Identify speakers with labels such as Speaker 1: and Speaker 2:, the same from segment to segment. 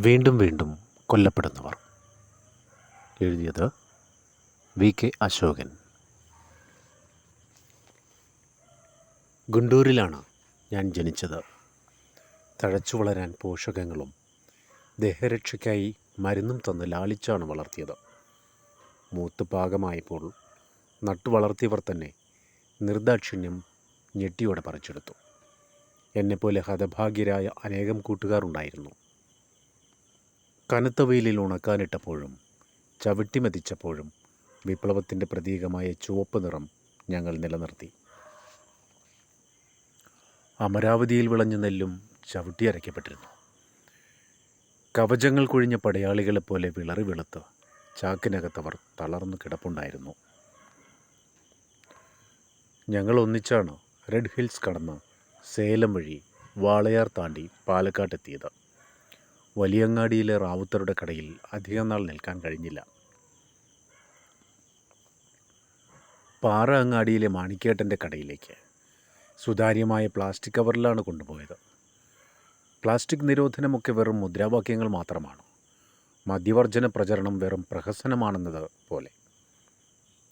Speaker 1: വീണ്ടും വീണ്ടും കൊല്ലപ്പെടുന്നവർ. എഴുതിയത് VK അശോകൻ. ഗുണ്ടൂരിലാണ് ഞാൻ ജനിച്ചത്. തഴച്ചു വളരാൻ പോഷകങ്ങളും ദേഹരക്ഷയ്ക്കായി മരുന്നും തന്ന് ലാളിച്ചാണ് വളർത്തിയത്. മൂത്ത് പാകമായപ്പോൾ നട്ടു വളർത്തിയവർ തന്നെ നിർദാക്ഷിണ്യം ഞെട്ടിയോടെ പറിച്ചെടുത്തു. എന്നെപ്പോലെ ഹതഭാഗ്യരായ അനേകം കൂട്ടുകാരുണ്ടായിരുന്നു. കനത്ത വെയിലിൽ ഉണക്കാനിട്ടപ്പോഴും ചവിട്ടിമെതിച്ചപ്പോഴും വിപ്ലവത്തിൻ്റെ പ്രതീകമായ ചുവപ്പ് നിറം ഞങ്ങൾ നിലനിർത്തി. അമരാവതിയിൽ വിളഞ്ഞ നെല്ലും ചവിട്ടിയരയ്ക്കപ്പെട്ടിരുന്നു. കവചങ്ങൾ കൊഴിഞ്ഞ പടയാളികളെപ്പോലെ വിളറി വെളുത്ത് ചാക്കിനകത്തവർ തളർന്നു കിടപ്പുണ്ടായിരുന്നു. ഞങ്ങൾ ഒന്നിച്ചാണ് റെഡ് ഹിൽസ് കടന്ന് സേലം വഴി വാളയാർ താണ്ടി പാലക്കാട്ടെത്തിയത്. വലിയങ്ങാടിയിലെ റാവുത്തറുടെ കടയിൽ അധികം നാൾ നിൽക്കാൻ കഴിഞ്ഞില്ല. പാറ അങ്ങാടിയിലെ മാണിക്കേട്ടൻ്റെ കടയിലേക്ക് സുതാര്യമായ പ്ലാസ്റ്റിക് കവറിലാണ് കൊണ്ടുപോയത്. പ്ലാസ്റ്റിക് നിരോധനമൊക്കെ വെറും മുദ്രാവാക്യങ്ങൾ മാത്രമാണ്. മദ്യവർജന പ്രചരണം വെറും പ്രഹസനമാണെന്നത് പോലെ.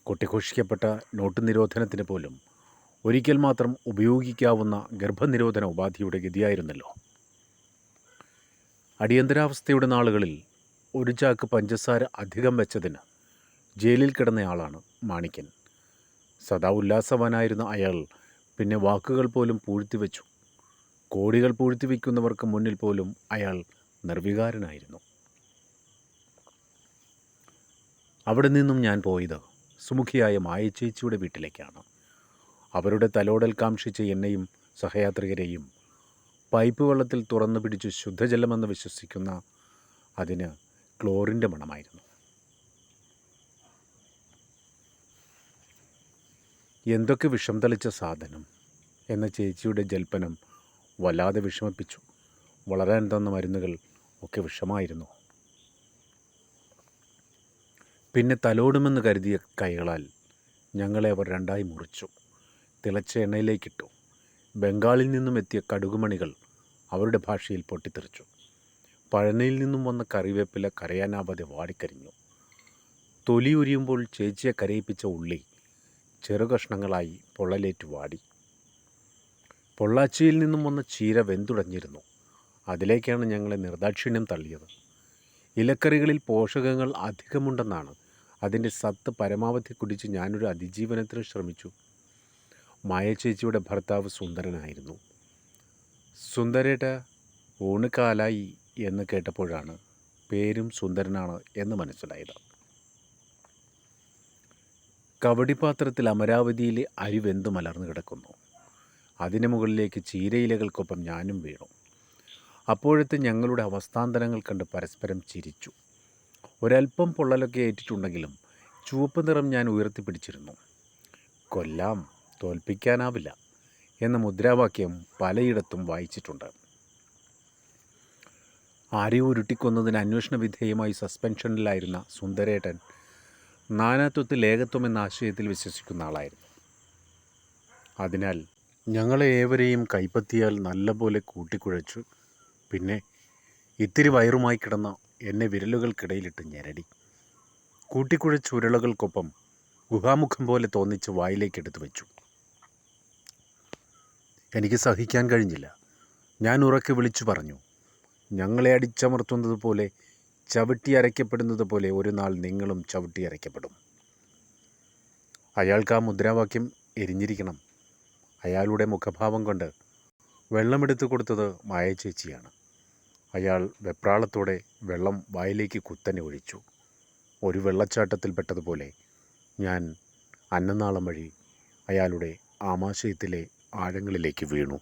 Speaker 1: കൊട്ടിഘോഷിക്കപ്പെട്ട നോട്ട് നിരോധനത്തിന് പോലും ഒരിക്കൽ മാത്രം ഉപയോഗിക്കാവുന്ന ഗർഭനിരോധന ഉപാധിയുടെ ഗതിയായിരുന്നല്ലോ. അടിയന്തരാവസ്ഥയുടെ നാളുകളിൽ ഒരു ചാക്ക് പഞ്ചസാര അധികം വെച്ചതിന് ജയിലിൽ കിടന്നയാളാണ് മാണിക്കൻ. സദാ ഉല്ലാസവാനായിരുന്ന അയാൾ പിന്നെ വാക്കുകൾ പോലും പൂഴ്ത്തിവെച്ചു. കോടികൾ പൂഴ്ത്തിവെക്കുന്നവർക്ക് മുന്നിൽ പോലും അയാൾ നിർവികാരനായിരുന്നു. അവിടെ നിന്നും ഞാൻ പോയത് സുമുഖിയായ മായച്ചേച്ചിയുടെ വീട്ടിലേക്കാണ്. അവരുടെ തലോടൽ കാംക്ഷിച്ച എന്നെയും സഹയാത്രികരെയും പൈപ്പ് വെള്ളത്തിൽ തുറന്നു പിടിച്ച് ശുദ്ധജലമെന്ന് വിശ്വസിക്കുന്ന അതിന് ക്ലോറിൻ്റെ മണമായിരുന്നു. എന്തൊക്കെ വിഷം തളിച്ച സാധനം എന്ന ചേച്ചിയുടെ ജൽപ്പനം വല്ലാതെ വിഷമിപ്പിച്ചു. വളരാൻ തന്ന മരുന്നുകൾ ഒക്കെ വിഷമായിരുന്നു. പിന്നെ തലോടുമെന്ന് കരുതിയ കൈകളാൽ ഞങ്ങളെ അവർ രണ്ടായി മുറിച്ചു. തിളച്ച എണ്ണയിലേക്കിട്ടു. ബംഗാളിൽ നിന്നും എത്തിയ കടുകുമണികൾ അവരുടെ ഭാഷയിൽ പൊട്ടിത്തെറിച്ചു. പഴനിയിൽ നിന്നും വന്ന കറിവേപ്പില കരയാനാവാതെ വാടിക്കരിഞ്ഞു. തൊലി ഉരിയുമ്പോൾ ചേച്ചിയെ കരയിപ്പിച്ച ഉള്ളി ചെറുകഷ്ണങ്ങളായി പൊള്ളലേറ്റു വാടി. പൊള്ളാച്ചിയിൽ നിന്നും വന്ന ചീര വെന്തുടഞ്ഞിരുന്നു. അതിലേക്കാണ് ഞങ്ങളെ നിർദാക്ഷിണ്യം തള്ളിയത്. ഇലക്കറികളിൽ പോഷകങ്ങൾ അധികമുണ്ടെന്നാണ് അതിൻ്റെ സത്ത് പരമാവധി കുടിച്ച് ഞാനൊരു അതിജീവനത്തിന് ശ്രമിച്ചു. മായച്ചേച്ചിയുടെ ഭർത്താവ് സുന്ദരനായിരുന്നു. സുന്ദരേട്ട ഊണ് കാലായി എന്ന് കേട്ടപ്പോഴാണ് പേരും സുന്ദരനാണ് എന്ന് മനസ്സിലായത്. കവടിപ്പാത്രത്തിൽ അമരാവതിയിലെ അരി വെന്തു മലർന്നു കിടക്കുന്നു. അതിന് മുകളിലേക്ക് ചീരയിലകൾക്കൊപ്പം ഞാനും വീണു. അപ്പോഴത്തെ ഞങ്ങളുടെ അവസ്ഥാന്തരങ്ങൾ കണ്ട് പരസ്പരം ചിരിച്ചു. ഒരൽപ്പം പൊള്ളലൊക്കെ ഏറ്റിട്ടുണ്ടെങ്കിലും ചുവപ്പ് നിറം ഞാൻ ഉയർത്തിപ്പിടിച്ചിരുന്നു. കൊല്ലാം, തോൽപ്പിക്കാനാവില്ല എന്ന മുദ്രാവാക്യം പലയിടത്തും വായിച്ചിട്ടുണ്ട്. ആരെയോ ഉരുട്ടിക്കൊന്നതിന് അന്വേഷണ വിധേയമായി സസ്പെൻഷനിലായിരുന്ന സുന്ദരേട്ടൻ നാനാത്വത്തിൽ ഏകത്വം എന്ന ആശയത്തിൽ വിശ്വസിക്കുന്ന ആളായിരുന്നു. അതിനാൽ ഞങ്ങളെ ഏവരെയും കൈപ്പത്തിയാൽ നല്ലപോലെ കൂട്ടിക്കുഴച്ചു. പിന്നെ ഇത്തിരി വയറുമായി കിടന്ന എന്നെ വിരലുകൾക്കിടയിലിട്ട് ഞെരടി. കൂട്ടിക്കുഴച്ച ഉരുളകൾക്കൊപ്പം ഗുഹാമുഖം പോലെ തോന്നിച്ച് വായിലേക്കെടുത്ത് വെച്ചു. എനിക്ക് സഹിക്കാൻ കഴിഞ്ഞില്ല. ഞാൻ ഉറക്കെ വിളിച്ചു പറഞ്ഞു, ഞങ്ങളെ അടിച്ചമർത്തുന്നത് പോലെ, ചവിട്ടി അരയ്ക്കപ്പെടുന്നത് പോലെ ഒരു നാൾ നിങ്ങളും ചവിട്ടി അരയ്ക്കപ്പെടും. അയാൾക്ക് ആ മുദ്രാവാക്യം എരിഞ്ഞിരിക്കണം. അയാളുടെ മുഖഭാവം കൊണ്ട് വെള്ളമെടുത്ത് കൊടുത്തത് മായച്ചേച്ചിയാണ്. അയാൾ വെപ്രാളത്തോടെ വെള്ളം വായിലേക്ക് കുത്തനെ ഒഴിച്ചു. ഒരു വെള്ളച്ചാട്ടത്തിൽപ്പെട്ടതുപോലെ ഞാൻ അന്നനാളം വഴി അയാളുടെ ആമാശയത്തിലെ ആഴങ്ങളിലേക്ക് വീണു.